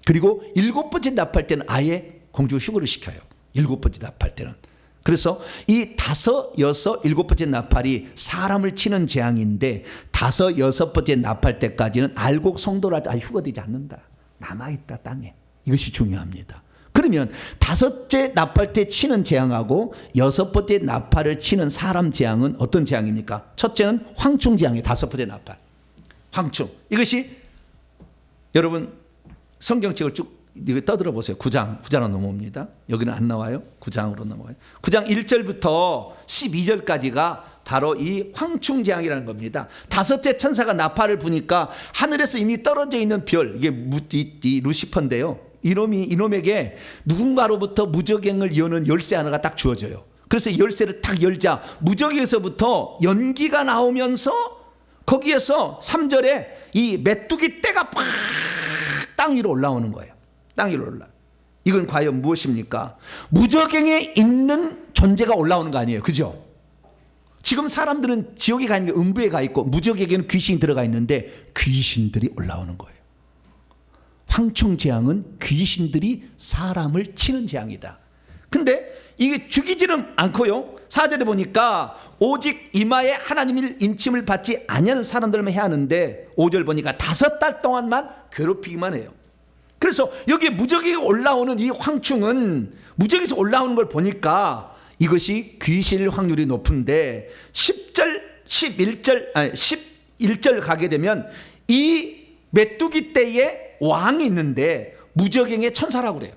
그리고 일곱 번째 나팔 때는 아예 공주 휴거를 시켜요. 일곱 번째 나팔 때는. 그래서 이 다섯, 여섯, 일곱 번째 나팔이 사람을 치는 재앙인데 다섯, 여섯 번째 나팔 때까지는 알곡 성도를 휴거되지 않는다. 남아있다 땅에. 이것이 중요합니다. 그러면 다섯째 나팔 때 치는 재앙하고 여섯 번째 나팔을 치는 사람 재앙은 어떤 재앙입니까? 첫째는 황충 재앙이에요. 다섯 번째 나팔. 황충. 이것이 여러분 성경책을 쭉 떠들어 보세요. 9장으로 넘어옵니다. 여기는 안 나와요. 9장으로 넘어가요. 9장 1절부터 12절까지가 바로 이 황충 재앙이라는 겁니다. 다섯째 천사가 나팔을 부니까 하늘에서 이미 떨어져 있는 별, 이게 이 루시퍼인데요. 이놈에게 누군가로부터 무적행을 여는 열쇠 하나가 딱 주어져요. 그래서 열쇠를 딱 열자 무적에서부터 연기가 나오면서 거기에서 3절에 이 메뚜기 떼가 팍 땅 위로 올라오는 거예요. 땅 위로 올라. 이건 과연 무엇입니까? 무적행에 있는 존재가 올라오는 거 아니에요. 그죠? 지금 사람들은 지옥에 가 있는 게 음부에 가 있고 무적에게는 귀신이 들어가 있는데 귀신들이 올라오는 거예요. 황충 재앙은 귀신들이 사람을 치는 재앙이다. 근데 이게 죽이지는 않고요. 4절에 보니까 오직 이마에 하나님의 인침을 받지 아니하는 사람들만 해야 하는데 5절 보니까 5달 동안만 괴롭히기만 해요. 그래서 여기 무적이 올라오는 이 황충은 무적에서 올라오는 걸 보니까 이것이 귀신일 확률이 높은데 11절 가게 되면 이 메뚜기 떼에 왕이 있는데 무적행의 천사라고 그래요.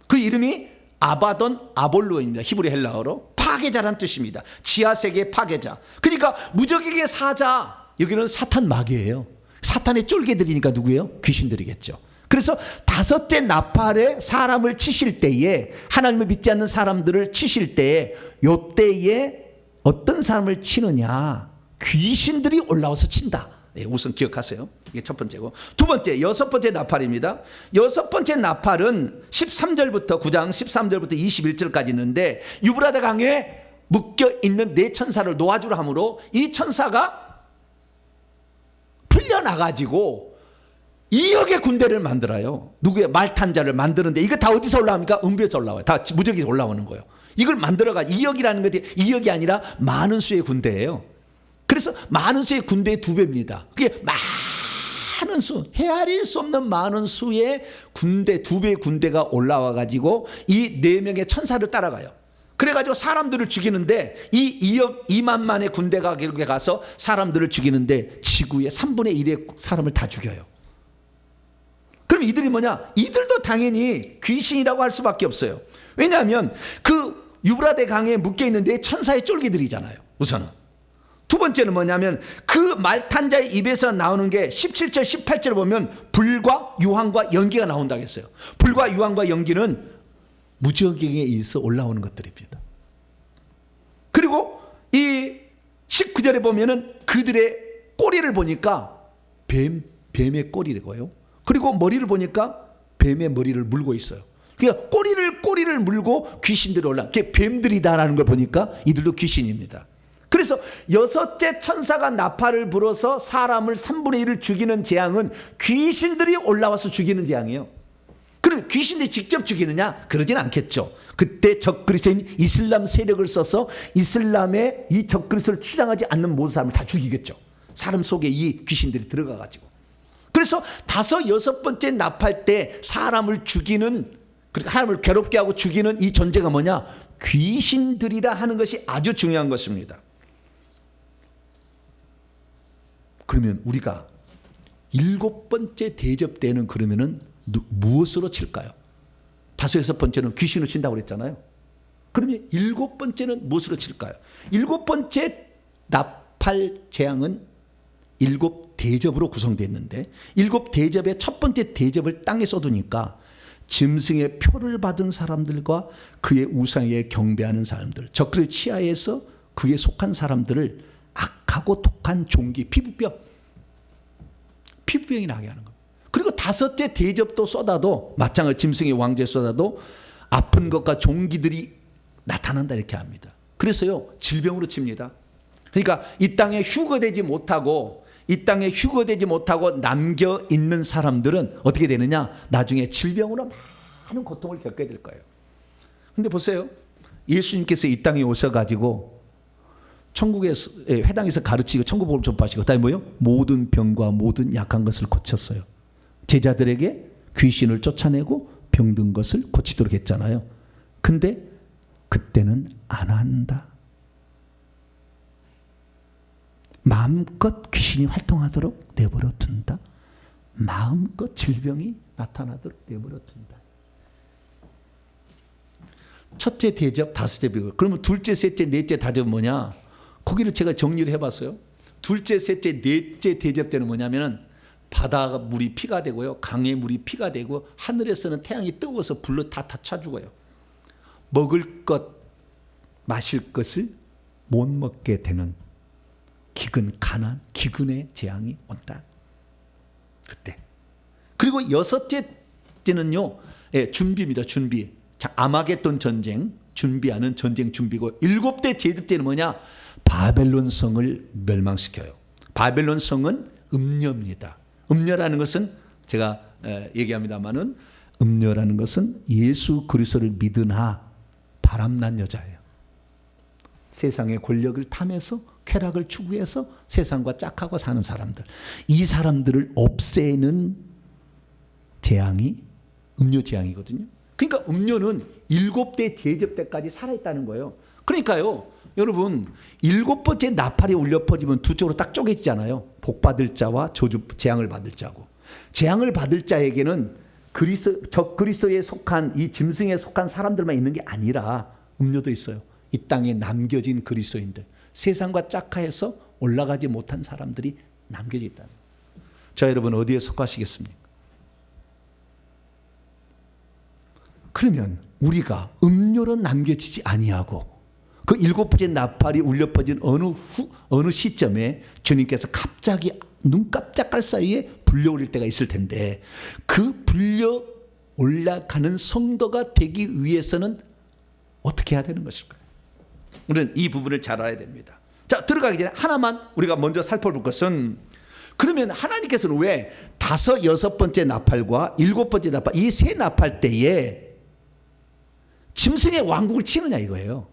그 이름이 아바돈 아볼로입니다. 히브리 헬라어로 파괴자란 뜻입니다. 지하세계의 파괴자. 그러니까 무적행의 사자, 여기는 사탄 마귀예요. 사탄의 쫄개들이니까 누구예요? 귀신들이겠죠. 그래서 다섯째 나팔에 사람을 치실 때에 하나님을 믿지 않는 사람들을 치실 때에 요때에 어떤 사람을 치느냐? 귀신들이 올라와서 친다. 우선 기억하세요. 이게 첫 번째고. 두 번째, 여섯 번째 나팔입니다. 여섯 번째 나팔은 13절부터 9장 13절부터 21절까지 있는데 유브라데 강에 묶여 있는 네 천사를 놓아주라 하므로 이 천사가 풀려나가지고 2억의 군대를 만들어요. 누구의 말탄자를 만드는데 이거 다 어디서 올라옵니까? 음부에서 올라와요. 다 무적이 올라오는 거예요. 이걸 만들어가 2억이라는 것이 2억이 아니라 많은 수의 군대예요. 그래서 많은 수의 군대의 2배입니다. 그게 많은 수, 헤아릴 수 없는 많은 수의 군대, 2배의 군대가 올라와 가지고 이 4명의 천사를 따라가요. 그래가지고 사람들을 죽이는데 이 2억 2만만의 군대가 결국에 가서 사람들을 죽이는데 지구의 3분의 1의 사람을 다 죽여요. 그럼 이들이 뭐냐? 이들도 당연히 귀신이라고 할 수밖에 없어요. 왜냐하면 그 유브라데 강에 묶여있는 네 천사의 쫄기들이잖아요. 우선은. 두 번째는 뭐냐면 그 말탄자의 입에서 나오는 게 17절 18절을 보면 불과 유황과 연기가 나온다고 했어요. 불과 유황과 연기는 무적행에 의해서 올라오는 것들입니다. 그리고 이 19절에 보면은 그들의 꼬리를 보니까 뱀의 꼬리고요. 그리고 머리를 보니까 뱀의 머리를 물고 있어요. 그러니까 꼬리를 물고 귀신들이 올라. 그게 뱀들이다라는 걸 보니까 이들도 귀신입니다. 그래서 여섯째 천사가 나팔을 불어서 사람을 3분의 1을 죽이는 재앙은 귀신들이 올라와서 죽이는 재앙이에요. 그럼 귀신들이 직접 죽이느냐? 그러진 않겠죠. 그때 적그리스도인 이슬람 세력을 써서 이슬람의 이 적그리스도를 추장하지 않는 모든 사람을 다 죽이겠죠. 사람 속에 이 귀신들이 들어가가지고. 그래서 5, 6번째 나팔 때 사람을 죽이는, 사람을 괴롭게 하고 죽이는 이 존재가 뭐냐? 귀신들이라 하는 것이 아주 중요한 것입니다. 그러면 우리가 7번째 대접 때는 그러면은 무엇으로 칠까요? 다섯 여섯 번째는 귀신으로 친다고 그랬잖아요. 그러면 일곱 번째는 무엇으로 칠까요? 일곱 번째 나팔 재앙은 일곱 대접으로 구성되어 있는데 일곱 대접의 첫 번째 대접을 땅에 쏟으니까 짐승의 표를 받은 사람들과 그의 우상에 경배하는 사람들, 적그리스도의 치하에서 그에 속한 사람들을 악하고 독한 종기, 피부병이 나게 하는 겁니다. 그리고 다섯째 대접도 쏟아도 마찬가지로 짐승의 왕좌에 쏟아도 아픈 것과 종기들이 나타난다 이렇게 합니다. 그래서요 질병으로 칩니다. 그러니까 이 땅에 휴거되지 못하고 남겨 있는 사람들은 어떻게 되느냐? 나중에 질병으로 많은 고통을 겪게 될 거예요. 근데 보세요. 예수님께서 이 땅에 오셔가지고 천국에서 회당에서 가르치고 천국복음을 전파하시고 그다음에 뭐요? 모든 병과 모든 약한 것을 고쳤어요. 제자들에게 귀신을 쫓아내고 병든 것을 고치도록 했잖아요. 근데 그때는 안 한다. 마음껏 귀신이 활동하도록 내버려 둔다. 마음껏 질병이 나타나도록 내버려 둔다. 첫째 대접, 다섯째 대접. 그러면 둘째, 셋째, 넷째 대접은 뭐냐? 거기를 제가 정리를 해봤어요. 둘째, 셋째, 넷째 대접 때는 뭐냐면은 바다 물이 피가 되고요. 강의 물이 피가 되고 하늘에서는 태양이 뜨거워서 불로 다 타 죽어요. 먹을 것, 마실 것을 못 먹게 되는 기근, 가난, 기근의 재앙이 온다. 그때. 그리고 여섯째는요, 준비입니다. 준비. 자, 아마겟돈 전쟁 준비하는 전쟁 준비고, 일곱째 대접 때는 뭐냐? 바벨론 성을 멸망시켜요. 바벨론 성은 음녀입니다. 음녀라는 것은 제가 얘기합니다만은 음녀라는 것은 예수 그리스도를 믿으나 바람난 여자예요. 세상의 권력을 탐해서 쾌락을 추구해서 세상과 짝하고 사는 사람들, 이 사람들을 없애는 재앙이 음료 재앙이거든요. 그러니까 음료는 일곱 대 대접 때까지 살아있다는 거예요. 그러니까요 여러분, 일곱 번째 나팔이 울려 퍼지면 두 쪽으로 딱 쪼개지잖아요. 복 받을 자와 재앙을 받을 자고, 재앙을 받을 자에게는 적그리스도에 속한 이 짐승에 속한 사람들만 있는 게 아니라 음료도 있어요. 이 땅에 남겨진 그리스도인들, 세상과 짝하해서 올라가지 못한 사람들이 남겨져 있다는 거예요. 자, 여러분 어디에 속하시겠습니까? 그러면 우리가 음료로 남겨지지 아니하고 그 일곱 번째 나팔이 울려 퍼진 어느 시점에 주님께서 갑자기 눈 깜짝할 사이에 불려 올릴 때가 있을 텐데, 그 불려 올라가는 성도가 되기 위해서는 어떻게 해야 되는 것일까요? 우리는 이 부분을 잘 알아야 됩니다. 자, 들어가기 전에 하나만 우리가 먼저 살펴볼 것은, 그러면 하나님께서는 왜 다섯, 여섯 번째 나팔과 일곱 번째 나팔, 이 세 나팔 때에 짐승의 왕국을 치느냐 이거예요.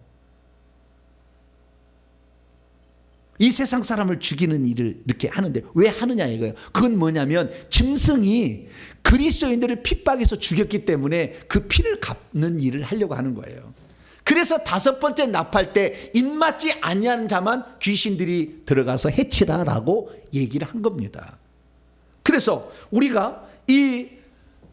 이 세상 사람을 죽이는 일을 이렇게 하는데 왜 하느냐 이거예요. 그건 뭐냐면 짐승이 그리스도인들을 핍박해서 죽였기 때문에 그 피를 갚는 일을 하려고 하는 거예요. 그래서 다섯 번째 나팔 때 입맞지 아니하는 자만 귀신들이 들어가서 해치라라고 얘기를 한 겁니다. 그래서 우리가 이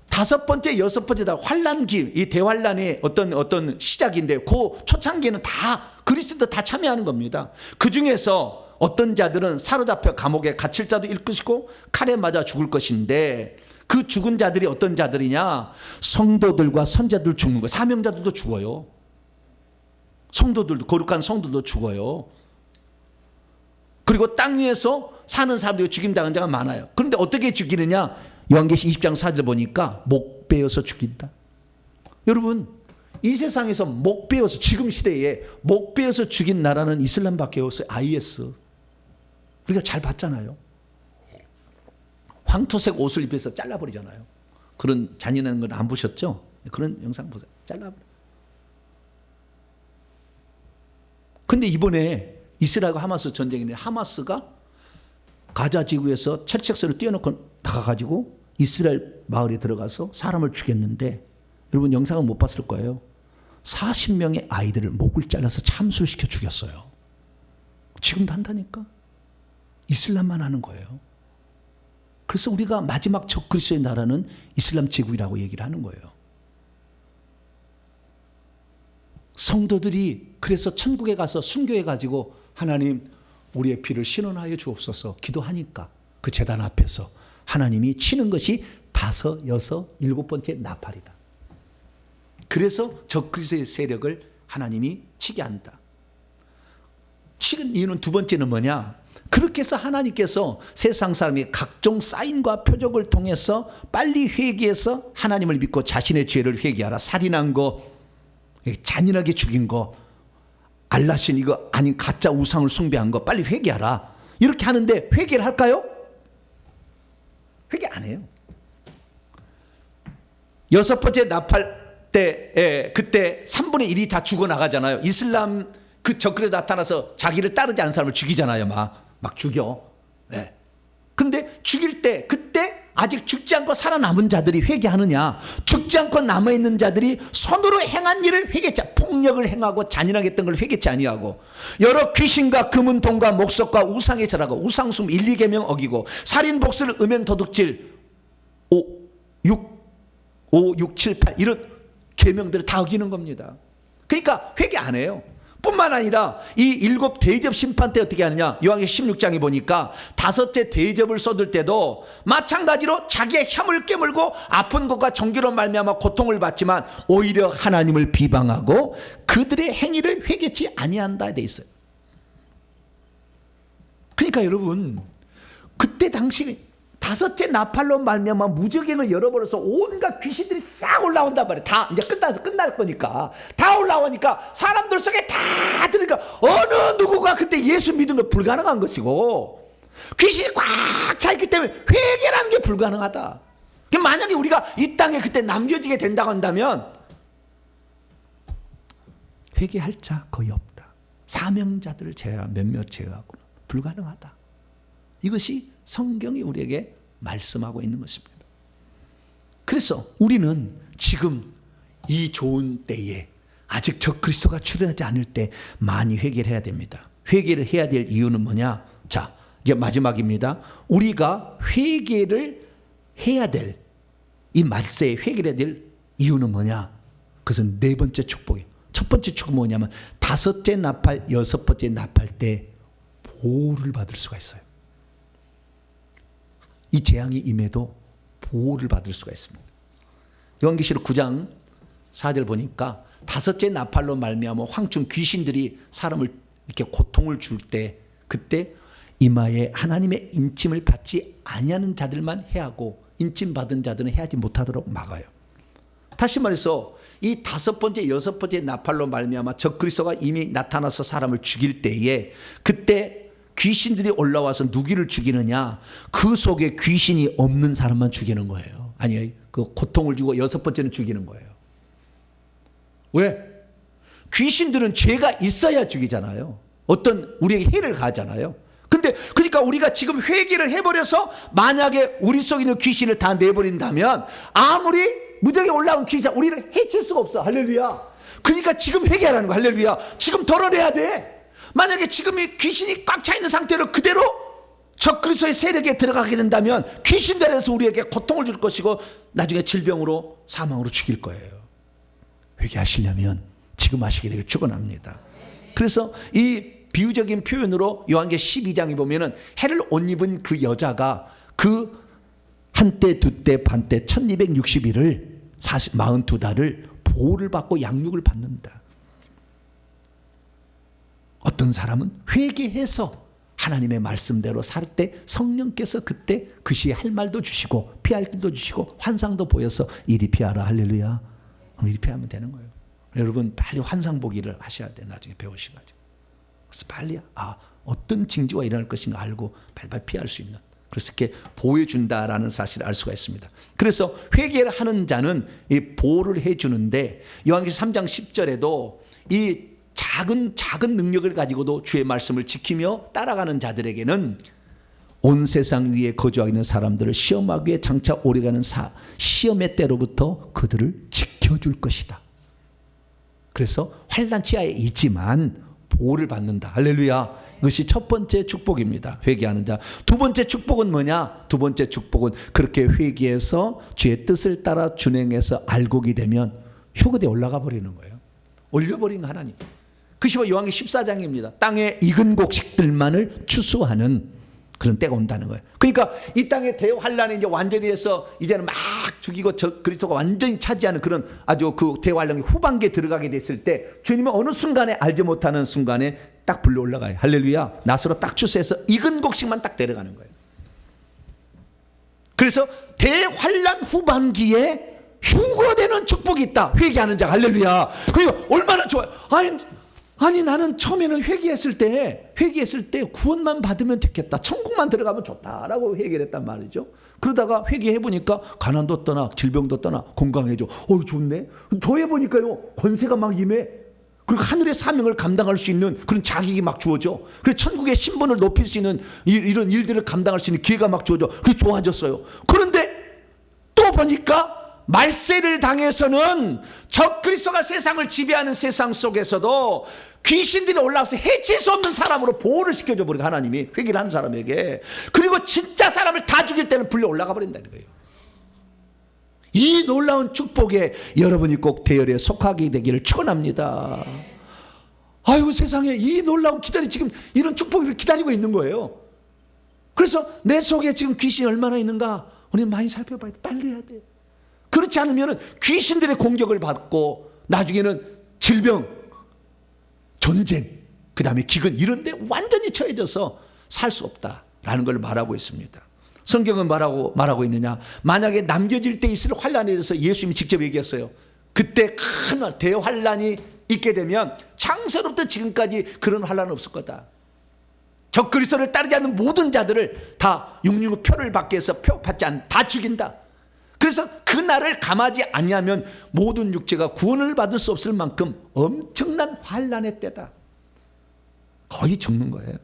다섯 번째, 여섯 번째 다 환란기, 이 대환란의 어떤 시작인데, 그 초창기에는 다 그리스도도 다 참여하는 겁니다. 그 중에서 어떤 자들은 사로잡혀 감옥에 갇힐 자도 있을 것이고 칼에 맞아 죽을 것인데, 그 죽은 자들이 어떤 자들이냐? 성도들과 선자들 죽는 거예요. 사명자들도 죽어요. 성도들도, 거룩한 성도들도 죽어요. 그리고 땅 위에서 사는 사람들이 죽임당한 자가 많아요. 그런데 어떻게 죽이느냐? 요한계시 20장 4절 보니까 목 베어서 죽인다. 여러분, 이 세상에서 목 베어서, 지금 시대에 목 베어서 죽인 나라는 이슬람밖에 없어요. IS. 우리가 잘 봤잖아요. 황토색 옷을 입혀서 잘라버리잖아요. 그런 잔인한 건 안 보셨죠? 그런 영상 보세요. 잘라버려. 근데 이번에 이스라엘과 하마스 전쟁인데, 하마스가 가자 지구에서 철책선을 띄워놓고 나가가지고 이스라엘 마을에 들어가서 사람을 죽였는데, 여러분 영상은 못 봤을 거예요. 40명의 아이들을 목을 잘라서 참수시켜 죽였어요. 지금도 한다니까. 이슬람만 하는 거예요. 그래서 우리가 마지막 적그리스도의 나라는 이슬람 제국이라고 얘기를 하는 거예요. 성도들이 그래서 천국에 가서 순교해 가지고 하나님 우리의 피를 신원하여 주옵소서 기도하니까 그 제단 앞에서 하나님이 치는 것이 5, 6, 7번째 나팔이다. 그래서 적그리스도의 세력을 하나님이 치게 한다. 치는 이유는 두 번째는 뭐냐? 그렇게 해서 하나님께서 세상 사람이 각종 사인과 표적을 통해서 빨리 회개해서 하나님을 믿고 자신의 죄를 회개하라. 살인한 거, 잔인하게 죽인 거, 알라신 이거 아닌 가짜 우상을 숭배한 거 빨리 회개하라. 이렇게 하는데 회개를 할까요? 회개 안 해요. 6번째 나팔 때 그때 3분의 1이 다 죽어나가잖아요. 이슬람 그 적그리스도 나타나서 자기를 따르지 않은 사람을 죽이잖아요. 막 죽여. 그런데 죽일 때 그때 아직 죽지 않고 살아남은 자들이 회개하느냐? 죽지 않고 남아있는 자들이 손으로 행한 일을 회개치, 폭력을 행하고 잔인하게 했던 걸 회개치 아니하고, 여러 귀신과 금은 돈과 목석과 우상에 절하고 우상숭 1, 2계명 어기고 살인 복수를 음행 도둑질 5, 6, 7, 8 이런 계명들을 다 어기는 겁니다. 그러니까 회개 안 해요. 뿐만 아니라 이 7 대접 심판 때 어떻게 하느냐? 요한계시록 16장에 보니까 5째 대접을 쏟을 때도 마찬가지로 자기의 혐을 깨물고 아픈 것과 종기로 말미암아 고통을 받지만 오히려 하나님을 비방하고 그들의 행위를 회개치 아니한다 돼 있어요. 그러니까 여러분 그때 당시 5째 나팔로 말미암아 무저갱을 열어버려서 온갖 귀신들이 싹 올라온단 말이에요. 다 이제 끝날 거니까 다 올라오니까 사람들 속에 다 들으니까 어느 누구가 그때 예수 믿은 거 불가능한 것이고 귀신이 꽉 차 있기 때문에 회개라는 게 불가능하다. 만약에 우리가 이 땅에 그때 남겨지게 된다고 한다면 회개할 자 거의 없다. 사명자들을 제외한 몇몇 제외하고는 불가능하다. 이것이 성경이 우리에게 말씀하고 있는 것입니다. 그래서 우리는 지금 이 좋은 때에 아직 적그리스도가 출현하지 않을 때 많이 회개를 해야 됩니다. 회개를 해야 될 이유는 뭐냐? 자, 이제 마지막입니다. 우리가 회개를 해야 될, 이 말세에 회개를 해야 될 이유는 뭐냐? 그것은 4번째 축복이에요. 첫 번째 축복은 뭐냐면 5째 나팔, 6번째 나팔 때 보호를 받을 수가 있어요. 이 재앙이 임해도 보호를 받을 수가 있습니다. 요한계시록 9장 4절 보니까 5째 나팔로 말미암아 황충 귀신들이 사람을 이렇게 고통을 줄 때 그때 이마에 하나님의 인침을 받지 아니하는 자들만 해하고 인침 받은 자들은 해하지 못하도록 막아요. 다시 말해서 이 5번째, 6번째 나팔로 말미암아 적그리스도가 이미 나타나서 사람을 죽일 때에 그때 귀신들이 올라와서 누구를 죽이느냐? 그 속에 귀신이 없는 사람만 죽이는 거예요. 아니에요. 그 고통을 주고 6번째는 죽이는 거예요. 왜? 귀신들은 죄가 있어야 죽이잖아요. 어떤 우리에게 해를 가하잖아요. 근데 그러니까 우리가 지금 회개를 해버려서 만약에 우리 속에 있는 귀신을 다 내버린다면 아무리 무적에 올라온 귀신 우리를 해칠 수가 없어. 할렐루야. 그러니까 지금 회개하라는 거. 할렐루야. 지금 덜어내야 돼. 만약에 지금 이 귀신이 꽉 차 있는 상태로 그대로 적그리스도의 세력에 들어가게 된다면 귀신들에서 우리에게 고통을 줄 것이고 나중에 질병으로 사망으로 죽일 거예요. 회개하시려면 지금 하시게 되길 축원합니다. 그래서 이 비유적인 표현으로 요한계시록 12장에 보면은 해를 옷 입은 그 여자가 그 한때 두때 반때 1260일을 42달을 보호를 받고 양육을 받는다. 어떤 사람은 회개해서 하나님의 말씀대로 살 때 성령께서 그때 그 시에 할 말도 주시고 피할 길도 주시고 환상도 보여서 이리 피하라. 할렐루야. 이리 피하면 되는 거예요. 여러분 빨리 환상 보기를 하셔야 돼. 나중에 배우셔가지고. 그래서 빨리 어떤 징조가 일어날 것인가 알고 발발 피할 수 있는, 그래서 이렇게 보호해준다라는 사실을 알 수가 있습니다. 그래서 회개를 하는 자는 이 보호를 해주는데 요한계시록 3장 10절에도 이 작은 능력을 가지고도 주의 말씀을 지키며 따라가는 자들에게는 온 세상 위에 거주하고 있는 사람들을 시험하기 위해 장차 오래가는 시험의 때로부터 그들을 지켜줄 것이다. 그래서 환난 치하에 있지만 보호를 받는다. 할렐루야. 이것이 첫 번째 축복입니다. 회개하는 자. 두 번째 축복은 뭐냐? 두 번째 축복은 그렇게 회개해서 주의 뜻을 따라 준행해서 알곡이 되면 휴거대에 올라가 버리는 거예요. 올려버린 하나님. 그것이 요한계 14장입니다. 땅에 익은 곡식들만을 추수하는 그런 때가 온다는 거예요. 그러니까 이 땅의 대환란이 이제 완전히 해서 이제는 막 죽이고 그리스도가 완전히 차지하는 그런 아주 그 대환란이 후반기에 들어가게 됐을 때 주님은 어느 순간에 알지 못하는 순간에 딱 불러 올라가요. 할렐루야. 낫으로 딱 추수해서 익은 곡식만 딱 데려가는 거예요. 그래서 대환란 후반기에 휴거되는 축복이 있다. 회개하는 자. 할렐루야. 그리고 얼마나 좋아요. 아니 나는 처음에는 회개했을 때 구원만 받으면 됐겠다. 천국만 들어가면 좋다라고 회개를 했단 말이죠. 그러다가 회개해보니까 가난도 떠나 질병도 떠나 건강해져. 좋네. 더 해보니까요 권세가 막 임해. 그리고 하늘의 사명을 감당할 수 있는 그런 자격이 막 주어져. 그리고 천국의 신분을 높일 수 있는 이런 일들을 감당할 수 있는 기회가 막 주어져. 그게 좋아졌어요. 그런데 또 보니까 말세를 당해서는 적그리스도가 세상을 지배하는 세상 속에서도 귀신들이 올라와서 해칠 수 없는 사람으로 보호를 시켜줘 버리고 하나님이 회개를 하는 사람에게. 그리고 진짜 사람을 다 죽일 때는 불려 올라가 버린다는 거예요. 이 놀라운 축복에 여러분이 꼭 대열에 속하게 되기를 축원합니다. 아이고 세상에 이 놀라운 지금 이런 축복을 기다리고 있는 거예요. 그래서 내 속에 지금 귀신이 얼마나 있는가 우리는 많이 살펴봐야 돼. 빨리 해야 돼. 그렇지 않으면 귀신들의 공격을 받고 나중에는 질병, 전쟁, 그 다음에 기근 이런 데 완전히 처해져서 살 수 없다라는 걸 말하고 있습니다. 성경은 말하고 있느냐. 만약에 남겨질 때 있을 환란에 대해서 예수님이 직접 얘기했어요. 그때 큰 대환란이 있게 되면 창세로부터 지금까지 그런 환란은 없을 거다. 적그리스도를 따르지 않는 모든 자들을 다 666 표를 받게 해서 표 받지 않는 다 죽인다. 그래서 그 날을 감하지 아니하면 모든 육체가 구원을 받을 수 없을 만큼 엄청난 환란의 때다. 거의 죽는 거예요.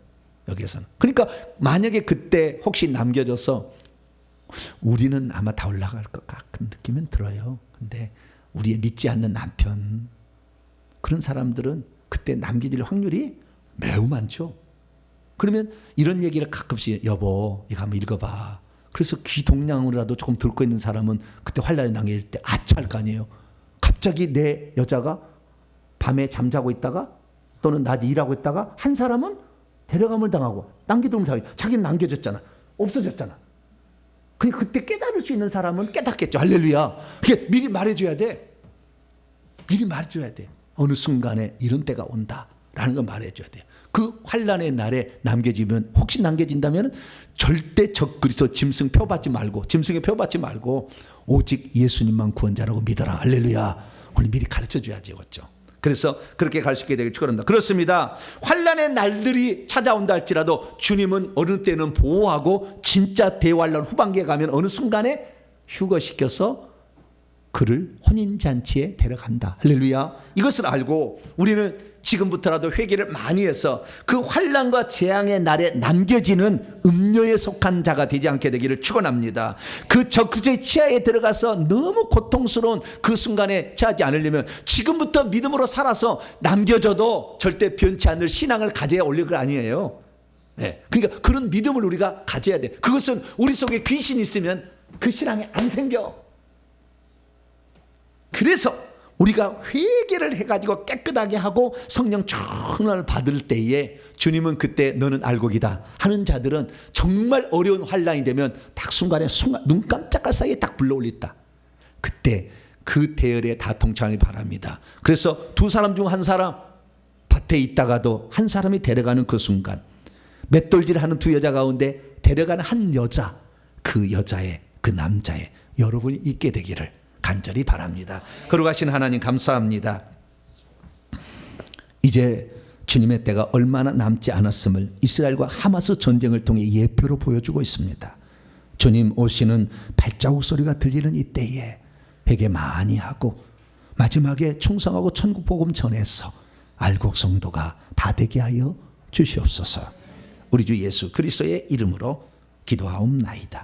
여기에서는. 그러니까 만약에 그때 혹시 남겨져서 우리는 아마 다 올라갈 것 같은 느낌은 들어요. 근데 우리의 믿지 않는 남편 그런 사람들은 그때 남겨질 확률이 매우 많죠. 그러면 이런 얘기를 가끔씩 여보 이거 한번 읽어봐. 그래서 귀 동량으로라도 조금 듣고 있는 사람은 그때 환란에 당길 때 아차할 거 아니에요. 갑자기 내 여자가 밤에 잠자고 있다가 또는 낮에 일하고 있다가 한 사람은 데려감을 당하고 남겨둠을 당하고 자기는 남겨졌잖아. 없어졌잖아. 그때 깨달을 수 있는 사람은 깨닫겠죠. 할렐루야. 그게 미리 말해줘야 돼. 미리 말해줘야 돼. 어느 순간에 이런 때가 온다라는 걸 말해줘야 돼. 그 환란의 날에 남겨지면 혹시 남겨진다면 절대 적그리스도 짐승 표 받지 말고 짐승의 표 받지 말고 오직 예수님만 구원자라고 믿어라. 할렐루야. 그걸 미리 가르쳐 줘야지. 그렇죠? 그래서 그렇게 갈 수 있게 되길 축원합니다. 그렇습니다. 환란의 날들이 찾아온다 할지라도 주님은 어느 때는 보호하고 진짜 대환란 후반기에 가면 어느 순간에 휴거시켜서 그를 혼인잔치에 데려간다. 할렐루야. 이것을 알고 우리는 지금부터라도 회개를 많이 해서 그 환난과 재앙의 날에 남겨지는 음료에 속한 자가 되지 않게 되기를 축원합니다. 그 적그리스도의 치하에 들어가서 너무 고통스러운 그 순간에 처하지 않으려면 지금부터 믿음으로 살아서 남겨져도 절대 변치 않을 신앙을 가져야 올릴 거 아니에요. 네. 그러니까 그런 믿음을 우리가 가져야 돼. 그것은 우리 속에 귀신이 있으면 그 신앙이 안 생겨. 그래서 우리가 회개를 해가지고 깨끗하게 하고 성령 충만을 받을 때에 주님은 그때 너는 알곡이다 하는 자들은 정말 어려운 환란이 되면 딱 순간 눈 깜짝할 사이에 딱 불러올렸다. 그때 그 대열에 다 동참을 바랍니다. 그래서 두 사람 중 한 사람 밭에 있다가도 한 사람이 데려가는 그 순간 맷돌질하는 두 여자 가운데 데려가는 한 여자, 그 여자의 그 남자의 여러분이 있게 되기를 간절히 바랍니다. 거룩하신 하나님 감사합니다. 이제 주님의 때가 얼마나 남지 않았음을 이스라엘과 하마스 전쟁을 통해 예표로 보여주고 있습니다. 주님 오시는 발자국 소리가 들리는 이때에 회개 많이 하고 마지막에 충성하고 천국 복음 전해서 알곡 성도가 다 되게 하여 주시옵소서. 우리 주 예수 그리스도의 이름으로 기도하옵나이다.